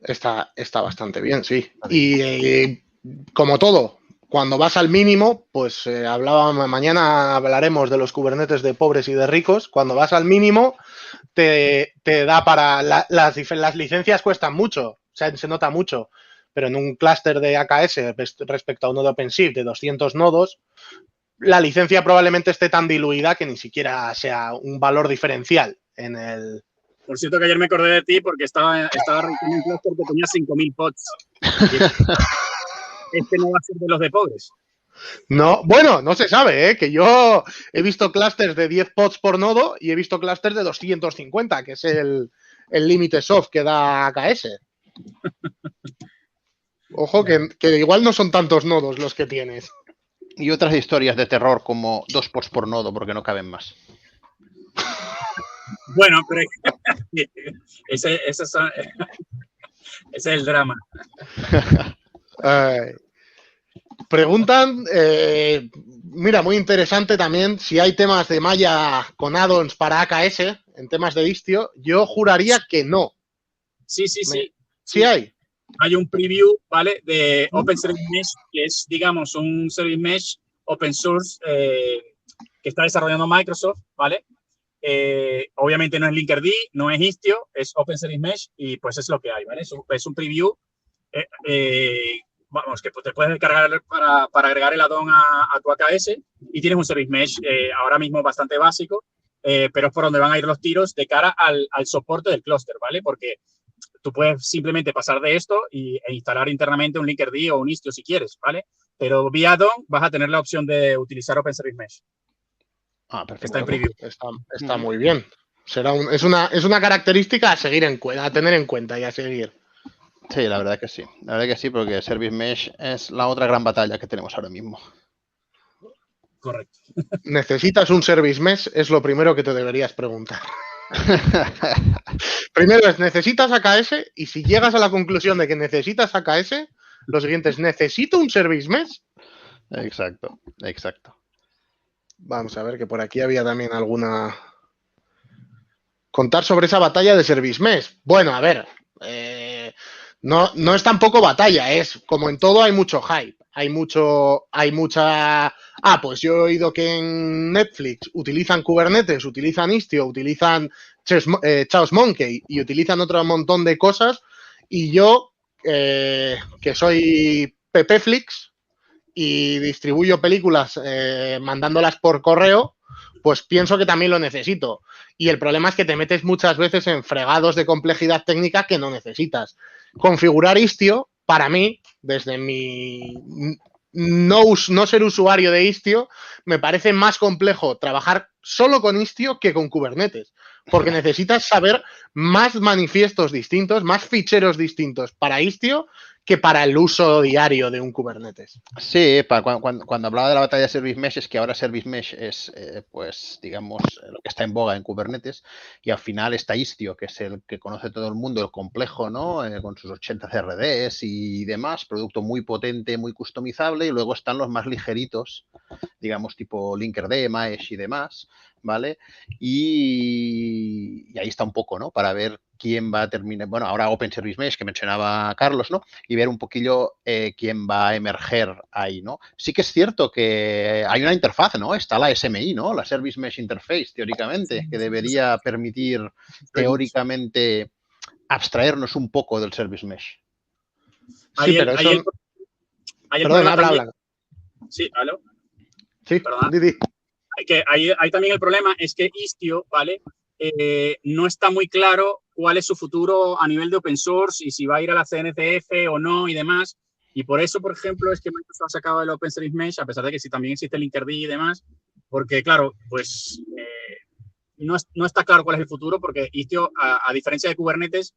Está bastante bien, sí. Y como todo, cuando vas al mínimo, pues mañana hablaremos de los Kubernetes de pobres y de ricos. Cuando vas al mínimo, te da para... las licencias cuestan mucho, o sea, se nota mucho, pero en un clúster de AKS respecto a uno de OpenShift de 200 nodos, la licencia probablemente esté tan diluida que ni siquiera sea un valor diferencial en el... Por cierto que ayer me acordé de ti porque estaba revisando un clúster que tenía 5.000 pods. Este no va a ser de los de pobres. No, bueno, no se sabe, que yo he visto clústeres de 10 pods por nodo y he visto clústeres de 250, que es el límite soft que da AKS. Ojo, que igual no son tantos nodos los que tienes. Y otras historias de terror como 2 pods por nodo porque no caben más. Bueno, pero ese es el drama. Preguntan, mira, muy interesante también. Si hay temas de malla con add-ons para AKS, en temas de Istio, yo juraría que no. Sí. Sí hay. Hay un preview, ¿vale? De Open Service Mesh, que es, digamos, un Service Mesh open source que está desarrollando Microsoft, ¿vale? Obviamente no es Linkerd, no es Istio, es Open Service Mesh y pues es lo que hay, ¿vale? Es un preview, vamos, que te puedes descargar para agregar el add-on a tu AKS y tienes un Service Mesh ahora mismo bastante básico, pero es por donde van a ir los tiros de cara al soporte del clúster, ¿vale? Porque tú puedes simplemente pasar de esto e instalar internamente un Linkerd o un Istio si quieres, ¿vale? Pero vía add-on vas a tener la opción de utilizar Open Service Mesh. Perfecto. Está en preview. Está muy bien. Es una característica a tener en cuenta y a seguir. Sí, la verdad que sí. La verdad que sí, porque Service Mesh es la otra gran batalla que tenemos ahora mismo. Correcto. ¿Necesitas un Service Mesh? Es lo primero que te deberías preguntar. Primero es, ¿necesitas AKS? Y si llegas a la conclusión de que necesitas AKS, lo siguiente es, ¿necesito un Service Mesh? Exacto. Vamos a ver, que por aquí había también alguna... Contar sobre esa batalla de Service Mesh. Bueno, a ver, no es tampoco batalla, es como en todo hay mucho hype, hay mucha... pues yo he oído que en Netflix utilizan Kubernetes, utilizan Istio, utilizan Chaos Monkey y utilizan otro montón de cosas y yo, que soy PPFlix y distribuyo películas mandándolas por correo, pues pienso que también lo necesito. Y el problema es que te metes muchas veces en fregados de complejidad técnica que no necesitas. Configurar Istio, para mí, desde mi no ser usuario de Istio, me parece más complejo trabajar solo con Istio que con Kubernetes, porque necesitas saber más manifiestos distintos, más ficheros distintos para Istio que para el uso diario de un Kubernetes. Sí, cuando hablaba de la batalla de Service Mesh, es que ahora Service Mesh es, pues, digamos, lo que está en boga en Kubernetes, y al final está Istio, que es el que conoce todo el mundo, el complejo, ¿no? Con sus 80 CRDs y demás, producto muy potente, muy customizable, y luego están los más ligeritos, digamos, tipo Linkerd, Maesh y demás, ¿vale? Y ahí está un poco, ¿no? Para ver quién va a terminar, bueno, ahora Open Service Mesh, que mencionaba Carlos, ¿no? Y ver un poquillo quién va a emerger ahí, ¿no? Sí que es cierto que hay una interfaz, ¿no? Está la SMI, ¿no? La Service Mesh Interface, teóricamente, que debería permitir, teóricamente, abstraernos un poco del Service Mesh. Sí, pero eso... Perdón, habla. Sí, ¿aló? Sí, perdón. Didi. Ahí también el problema es que Istio, ¿vale? No está muy claro cuál es su futuro a nivel de open source y si va a ir a la CNCF o no y demás. Y por eso, por ejemplo, es que Microsoft ha sacado el Open Service Mesh, a pesar de que sí también existe el Linkerd y demás, porque, claro, pues no está claro cuál es el futuro, porque Istio, a diferencia de Kubernetes,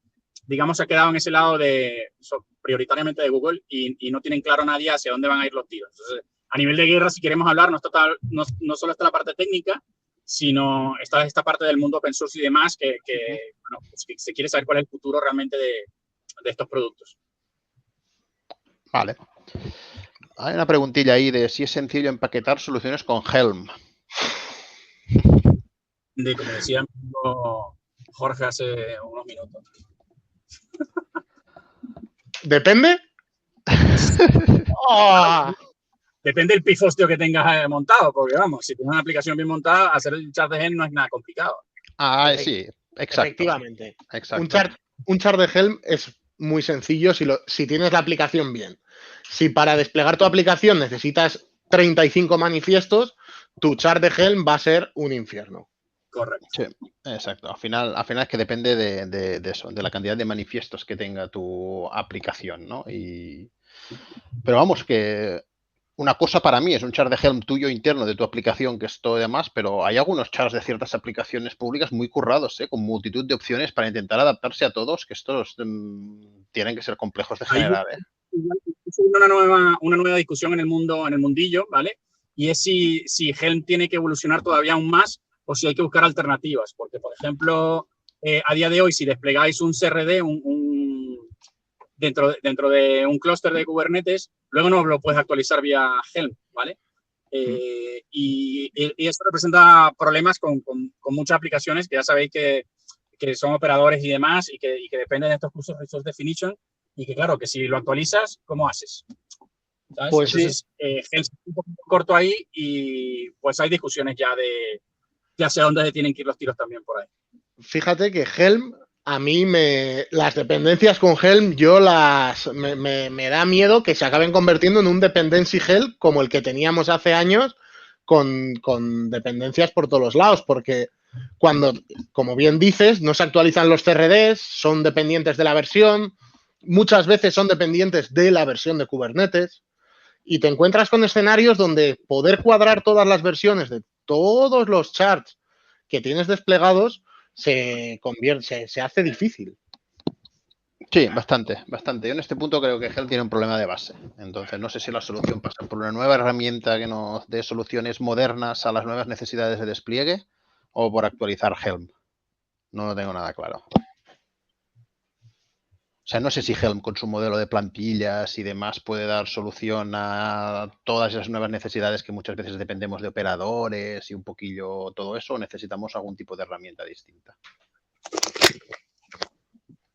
digamos, se ha quedado en ese lado prioritariamente de Google y no tienen claro nadie hacia dónde van a ir los tiros. Entonces, a nivel de guerra, si queremos hablar, no solo está la parte técnica, sino está esta parte del mundo open source y demás que pues que se quiere saber cuál es el futuro realmente de estos productos. Vale. Hay una preguntilla ahí de si es sencillo empaquetar soluciones con Helm. Como decía Jorge hace unos minutos. ¿Depende? ¡Oh! Depende del pifostio que tengas montado, porque vamos, si tienes una aplicación bien montada, hacer el char de Helm no es nada complicado. Sí, exacto. Efectivamente. Exacto. Un char de Helm es muy sencillo si tienes la aplicación bien. Si para desplegar tu aplicación necesitas 35 manifiestos, tu char de Helm va a ser un infierno. Correcto. Sí, exacto. Al final es que depende de eso, de la cantidad de manifiestos que tenga tu aplicación, ¿no? Pero vamos, que una cosa para mí es un char de Helm tuyo interno de tu aplicación, que es todo demás, pero hay algunos chars de ciertas aplicaciones públicas muy currados, con multitud de opciones para intentar adaptarse a todos, que estos tienen que ser complejos de generar. Es una nueva discusión en el mundillo, ¿vale? Y es si Helm tiene que evolucionar todavía aún más o si hay que buscar alternativas. Porque, por ejemplo, a día de hoy, si desplegáis un CRD, dentro de un clúster de Kubernetes, luego no lo puedes actualizar vía Helm, ¿vale? Y esto representa problemas con muchas aplicaciones que ya sabéis que son operadores y demás y que dependen de estos cursos de Resource Definition y que claro, que si lo actualizas, ¿cómo haces? ¿Sabes? Pues sí. Entonces, Helm es un poquito corto ahí y pues hay discusiones ya de hacia dónde tienen que ir los tiros también por ahí. Fíjate que Helm, a mí las dependencias con Helm, me da miedo que se acaben convirtiendo en un dependency hell como el que teníamos hace años con dependencias por todos los lados, porque cuando, como bien dices, no se actualizan los CRDs, son dependientes de la versión, muchas veces son dependientes de la versión de Kubernetes, y te encuentras con escenarios donde poder cuadrar todas las versiones de todos los charts que tienes desplegados se hace difícil. Sí, bastante. Yo en este punto creo que Helm tiene un problema de base. Entonces, no sé si la solución pasa por una nueva herramienta que nos dé soluciones modernas a las nuevas necesidades de despliegue o por actualizar Helm. No lo tengo nada claro. O sea, no sé si Helm con su modelo de plantillas y demás puede dar solución a todas esas nuevas necesidades que muchas veces dependemos de operadores y un poquillo todo eso, o necesitamos algún tipo de herramienta distinta.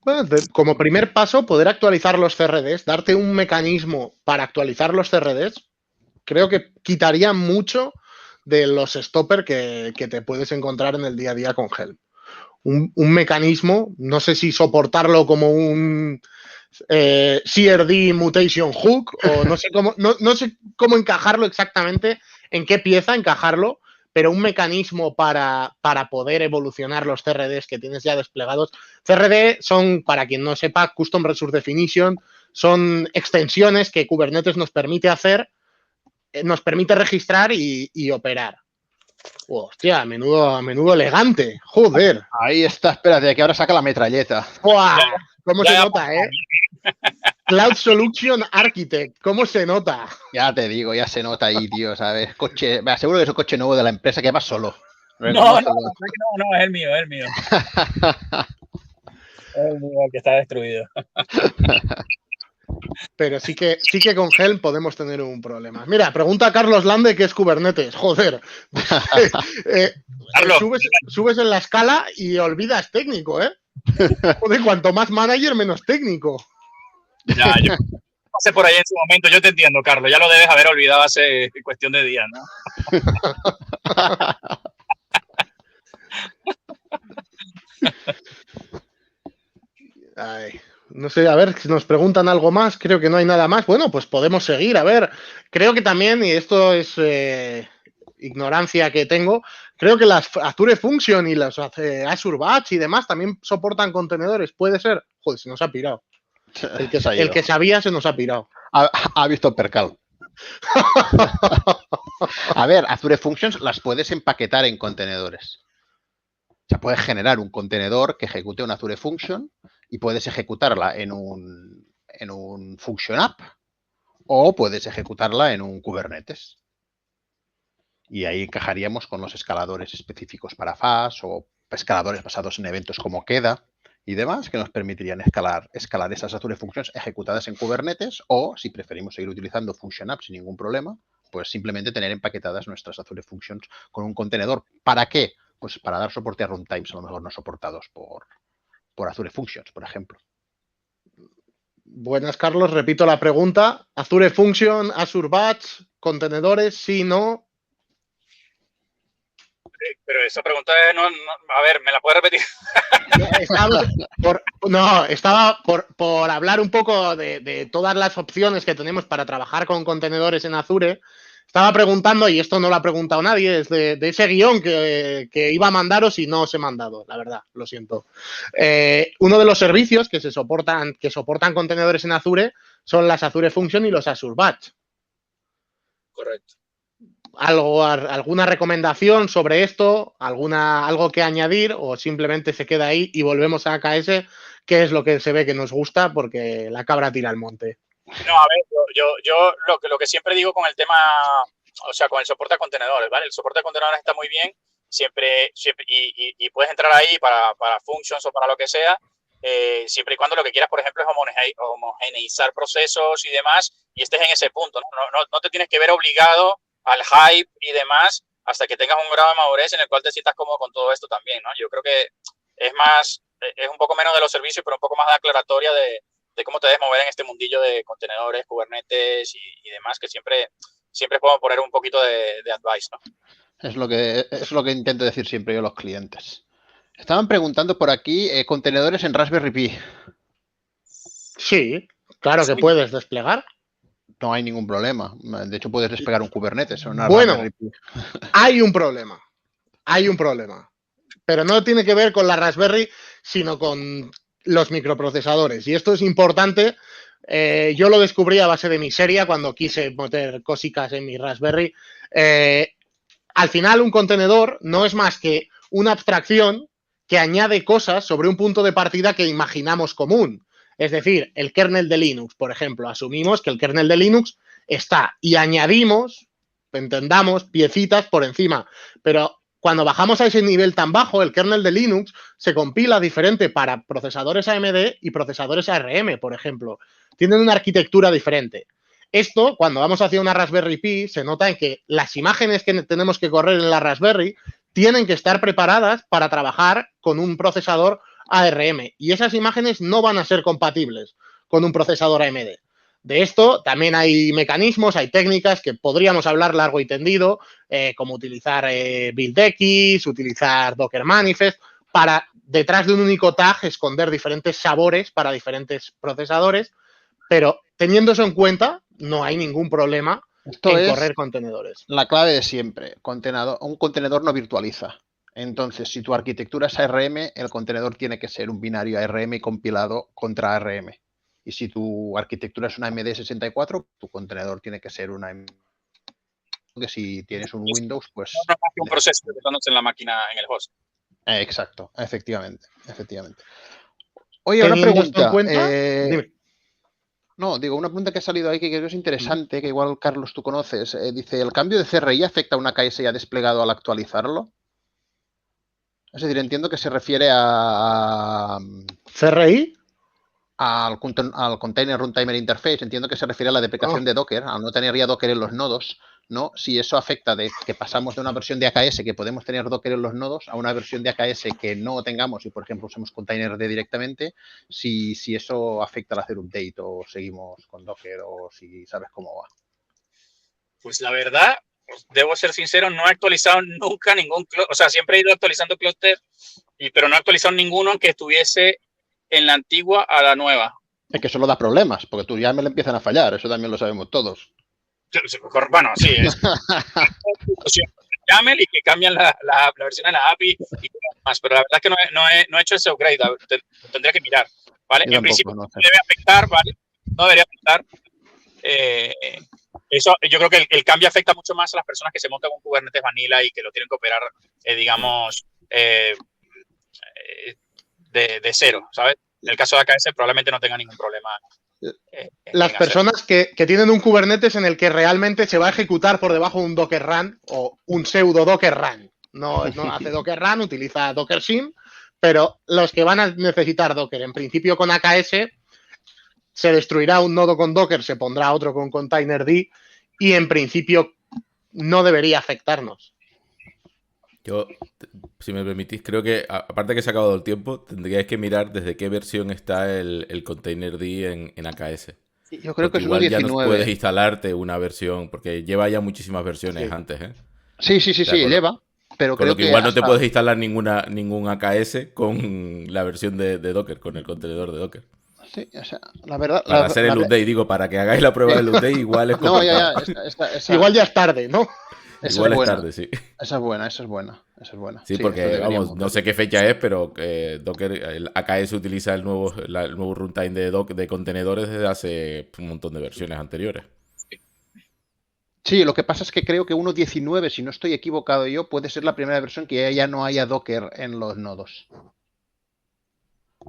Bueno, como primer paso, poder actualizar los CRDs, darte un mecanismo para actualizar los CRDs, creo que quitaría mucho de los stoppers que te puedes encontrar en el día a día con Helm. Un mecanismo, no sé si soportarlo como un CRD mutation hook o no sé cómo encajarlo exactamente, en qué pieza encajarlo, pero un mecanismo para poder evolucionar los CRDs que tienes ya desplegados. CRD son, para quien no sepa, Custom Resource Definition, son extensiones que Kubernetes nos permite hacer, nos permite registrar y operar. Hostia, menudo elegante, joder. Ahí está, espérate, que ahora saca la metralleta. ¡Buah! ¿Cómo se nota, eh? Cloud Solution Architect, ¿cómo se nota? Ya te digo, ya se nota ahí, tío, ¿sabes? Coche, me aseguro que es un coche nuevo de la empresa que va solo. No, es el mío. Es el mío el que está destruido. Pero sí que con Helm podemos tener un problema. Mira, pregunta a Carlos Lande qué es Kubernetes. Joder. Subes en la escala y olvidas técnico, ¿eh? Joder, cuanto más manager, menos técnico. Ya, yo pasé por ahí en su momento. Yo te entiendo, Carlos. Ya lo debes haber olvidado hace cuestión de días, ¿no? Ay, no sé, a ver si nos preguntan algo más. Creo que no hay nada más. Bueno, pues podemos seguir. A ver, creo que también, y esto es ignorancia que tengo, creo que las Azure Function y las Azure Batch y demás también soportan contenedores. ¿Puede ser? Joder, se nos ha pirado. El que sabía se nos ha pirado. Ha visto percal. A ver, Azure Functions las puedes empaquetar en contenedores. O sea, puedes generar un contenedor que ejecute una Azure Function y puedes ejecutarla en un Function App o puedes ejecutarla en un Kubernetes. Y ahí encajaríamos con los escaladores específicos para FAS o escaladores basados en eventos como Queda y demás que nos permitirían escalar esas Azure Functions ejecutadas en Kubernetes o, si preferimos seguir utilizando Function App sin ningún problema, pues simplemente tener empaquetadas nuestras Azure Functions con un contenedor. ¿Para qué? Pues para dar soporte a runtimes a lo mejor no soportados por Azure Functions, por ejemplo. Buenas, Carlos. Repito la pregunta. Azure Function, Azure Batch, contenedores, sí, no. Pero esa pregunta no, a ver, ¿me la puedes repetir? Estaba por hablar un poco de todas las opciones que tenemos para trabajar con contenedores en Azure. Estaba preguntando, y esto no lo ha preguntado nadie, es de ese guión que iba a mandaros y no os he mandado, la verdad, lo siento. Uno de los servicios que soportan contenedores en Azure son las Azure Function y los Azure Batch. Correcto. ¿Alguna recomendación sobre esto? ¿Algo que añadir? ¿O simplemente se queda ahí y volvemos a AKS, que es lo que se ve que nos gusta porque la cabra tira al monte? No, a ver, yo lo que siempre digo con el tema, o sea, con el soporte a contenedores, ¿vale? El soporte a contenedores está muy bien, siempre y puedes entrar ahí para functions o para lo que sea, siempre y cuando lo que quieras, por ejemplo, es homogeneizar procesos y demás, y estés en ese punto, ¿no? No te tienes que ver obligado al hype y demás hasta que tengas un grado de madurez en el cual te sientas cómodo con todo esto también, ¿no? Yo creo que es un poco menos de los servicios, pero un poco más de aclaratoria de cómo te debes mover en este mundillo de contenedores, Kubernetes y demás, que siempre podemos poner un poquito de advice, ¿no? Es lo que intento decir siempre yo a los clientes. Estaban preguntando por aquí contenedores en Raspberry Pi. Sí, claro que puedes desplegar. No hay ningún problema. De hecho, puedes desplegar un Kubernetes en una Bueno, Raspberry Pi. hay un problema. Pero no tiene que ver con la Raspberry, sino con los microprocesadores. Y esto es importante. Yo lo descubrí a base de miseria cuando quise meter cositas en mi Raspberry. Al final, un contenedor no es más que una abstracción que añade cosas sobre un punto de partida que imaginamos común. Es decir, el kernel de Linux, por ejemplo. Asumimos que el kernel de Linux está y añadimos, entendamos, piecitas por encima. Pero cuando bajamos a ese nivel tan bajo, el kernel de Linux se compila diferente para procesadores AMD y procesadores ARM, por ejemplo. Tienen una arquitectura diferente. Esto, cuando vamos hacia una Raspberry Pi, se nota en que las imágenes que tenemos que correr en la Raspberry tienen que estar preparadas para trabajar con un procesador ARM. Y esas imágenes no van a ser compatibles con un procesador AMD. De esto también hay mecanismos, hay técnicas que podríamos hablar largo y tendido, como utilizar BuildX, utilizar Docker Manifest, para detrás de un único tag esconder diferentes sabores para diferentes procesadores, pero teniendo eso en cuenta, no hay ningún problema en correr contenedores. La clave de siempre, un contenedor no virtualiza. Entonces, si tu arquitectura es ARM, el contenedor tiene que ser un binario ARM y compilado contra ARM. Y si tu arquitectura es una AMD64, tu contenedor tiene que ser una AMD. Que si tienes un Windows, pues... No, un proceso que en la máquina, en el host. Exacto, efectivamente. Oye, una pregunta. No, digo, una pregunta que ha salido ahí que creo que es interesante, que igual, Carlos, tú conoces. Dice, ¿el cambio de CRI afecta a un AKS ya desplegado al actualizarlo? Es decir, entiendo que se refiere a... ¿CRI? Al Container Runtime Interface. Entiendo que se refiere a la deprecación de Docker, al no tener ya Docker en los nodos, ¿no? Si eso afecta de que pasamos de una versión de AKS que podemos tener Docker en los nodos a una versión de AKS que no tengamos y, por ejemplo, usamos Containerd directamente, si eso afecta al hacer update o seguimos con Docker o si sabes cómo va. Pues la verdad, debo ser sincero, no he actualizado nunca ningún clúster. O sea, siempre he ido actualizando clúster, pero no he actualizado ninguno que estuviese en la antigua a la nueva. Es que eso lo da problemas, porque tú ya me le empiezan a fallar, eso también lo sabemos todos. Bueno, sí, es YAML y que cambian la versión de la API y más, pero la verdad es que no he hecho ese upgrade, tendría que mirar, ¿vale? En principio no debe afectar, ¿vale? No debería afectar. Eso, yo creo que el cambio afecta mucho más a las personas que se montan con Kubernetes Vanilla y que lo tienen que operar, digamos, de cero, ¿sabes? En el caso de AKS probablemente no tenga ningún problema. Las personas que tienen un Kubernetes en el que realmente se va a ejecutar por debajo de un Docker Run o un pseudo Docker Run. No hace Docker Run, utiliza Docker Sim, pero los que van a necesitar Docker, en principio con AKS, se destruirá un nodo con Docker, se pondrá otro con Containerd y en principio no debería afectarnos. Yo, si me permitís, creo que, aparte que se ha acabado el tiempo, tendríais que mirar desde qué versión está el Containerd en AKS. Yo creo que es igual 1.19. Ya no puedes instalarte una versión, porque lleva ya muchísimas versiones antes, ¿eh? Sí, lleva. Pero creo que igual no te puedes instalar ningún AKS con la versión de Docker, con el contenedor de Docker. Sí, o sea, la verdad... Para hacer el update, digo, para que hagáis la prueba del update, igual es complicado. Igual ya es tarde, ¿no? Igual es tarde, sí. Esa es buena. Sí, porque, vamos, no sé qué fecha es, pero Docker, el AKS utiliza el nuevo runtime de contenedores desde hace un montón de versiones anteriores. Sí, lo que pasa es que creo que 1.19, si no estoy equivocado yo, puede ser la primera versión que ya no haya Docker en los nodos.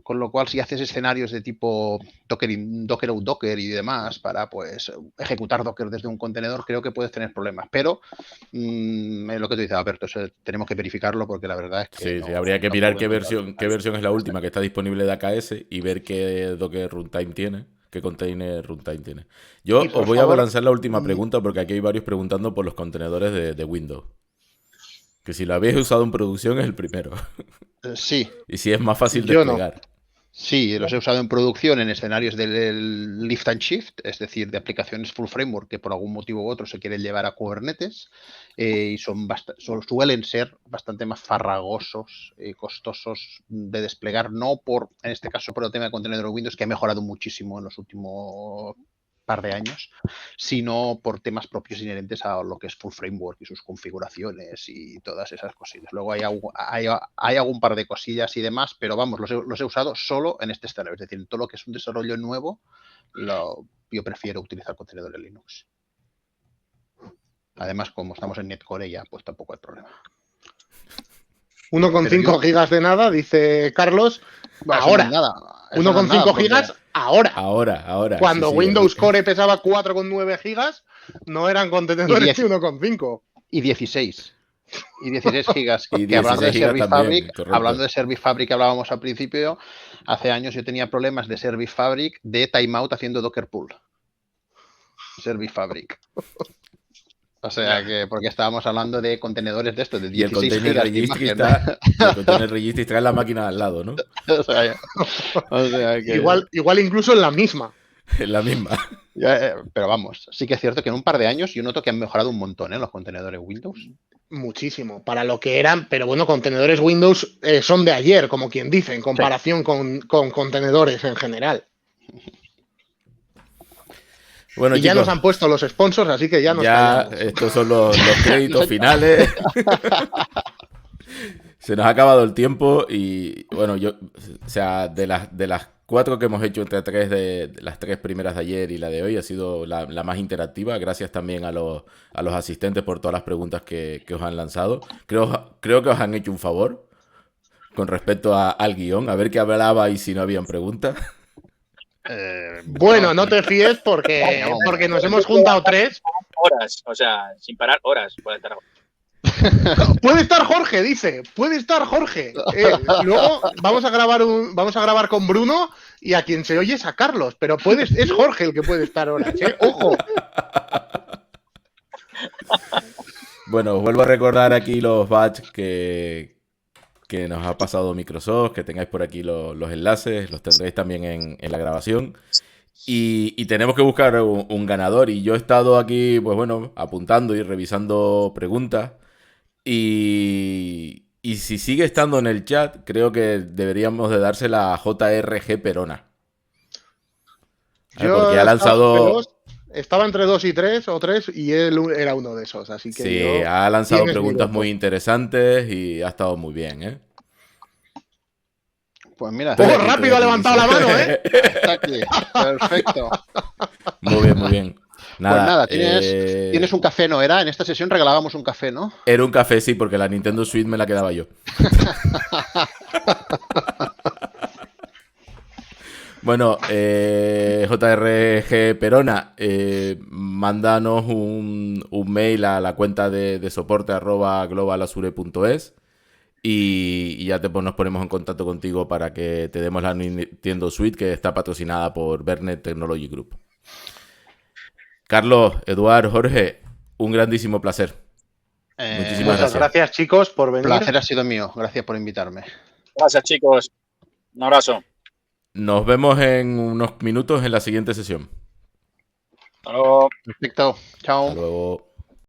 Con lo cual, si haces escenarios de tipo Docker out Docker y demás para pues ejecutar Docker desde un contenedor, creo que puedes tener problemas. Pero lo que tú dices, Alberto, tenemos que verificarlo porque la verdad es que... Sí, habría que mirar qué versión es la última que está disponible de AKS y ver qué Docker runtime tiene. qué container runtime tiene. Yo Y, por os voy a favor, lanzar la última pregunta porque aquí hay varios preguntando por los contenedores de Windows. Que si lo habéis usado en producción es el primero. Sí, Y si es más fácil Yo no. desplegar. sí, los he usado en producción en escenarios del lift and shift, es decir, de aplicaciones full framework que por algún motivo u otro se quieren llevar a Kubernetes y suelen ser bastante más farragosos y costosos de desplegar, no por, en este caso, por el tema de contenedor Windows, que ha mejorado muchísimo en los últimos par de años, sino por temas propios inherentes a lo que es full framework y sus configuraciones y todas esas cosillas. Luego hay algún par de cosillas y demás, pero vamos, los he usado solo en este escenario. Es decir, en todo lo que es un desarrollo nuevo, yo prefiero utilizar contenedores Linux. Además, como estamos en Netcore ya, pues tampoco hay problema. 1,5 gigas de nada, dice Carlos. Bueno, ahora. eso no es nada. Eso 1,5 no es nada, gigas ahora. Ahora. Cuando sí, Windows Core pesaba 4,9 gigas, no eran contenedores de 1,5. Y 16. Y 16 gigas. Y Que hablando de 16 gigas Service también, Fabric, correcto. hablando de Service Fabric que hablábamos al principio, hace años yo tenía problemas de Service Fabric de timeout haciendo Docker Pull. Service Fabric. O sea que, porque estábamos hablando de contenedores de estos, de 16 Y el container gigas de registry imagen, el container registry está en la máquina al lado, ¿no? o sea que... Igual incluso en la misma. En la misma. Pero vamos, sí que es cierto que en un par de años yo noto que han mejorado un montón los contenedores Windows. Muchísimo, para lo que eran, pero bueno, contenedores Windows son de ayer, como quien dice, en comparación con contenedores en general. Bueno, y ya chicos, nos han puesto los sponsors, así que ya nos callamos. estos son los créditos finales. Se nos ha acabado el tiempo y bueno, o sea, de las 4 que hemos hecho entre las 3 primeras de ayer y la de hoy ha sido la más interactiva. Gracias también a los asistentes por todas las preguntas que os han lanzado. Creo que os han hecho un favor con respecto al guión, a ver qué hablaba y si no habían preguntas. Bueno, no te fíes porque nos hemos juntado 3. Horas, o sea, sin parar horas puede estar. Puede estar Jorge, dice. Puede estar Jorge. Luego vamos a grabar con Bruno y a quien se oye es a Carlos, pero es Jorge el que puede estar horas, ¿eh? Ojo. Bueno, os vuelvo a recordar aquí los badges que nos ha pasado Microsoft, que tengáis por aquí los enlaces, los tendréis también en la grabación. Y tenemos que buscar un ganador. Y yo he estado aquí, pues bueno, apuntando y revisando preguntas. Y si sigue estando en el chat, creo que deberíamos de dársela a JRG Perona. Porque ha lanzado... Estaba entre 2 y 3 o 3 y él era uno de esos, así que sí, ha lanzado preguntas muy interesantes y ha estado muy bien, ¿eh? Pues mira, rápido ha levantado la mano, ¿eh? Está aquí. Perfecto. Muy bien. Nada, pues nada, tienes un café, ¿no? En esta sesión regalábamos un café, ¿no? Era un café, sí, porque la Nintendo Switch me la quedaba yo. Bueno, JRG Perona, mándanos un mail a la cuenta de soporte @globalasure.es y ya nos ponemos en contacto contigo para que te demos la Nintendo Switch que está patrocinada por Bernet Technology Group. Carlos, Eduard, Jorge, un grandísimo placer. Muchísimas gracias. Gracias, chicos, por venir. El placer ha sido mío. Gracias por invitarme. Gracias, chicos. Un abrazo. Nos vemos en unos minutos en la siguiente sesión. Hasta luego. Perfecto. Chao. Hasta luego.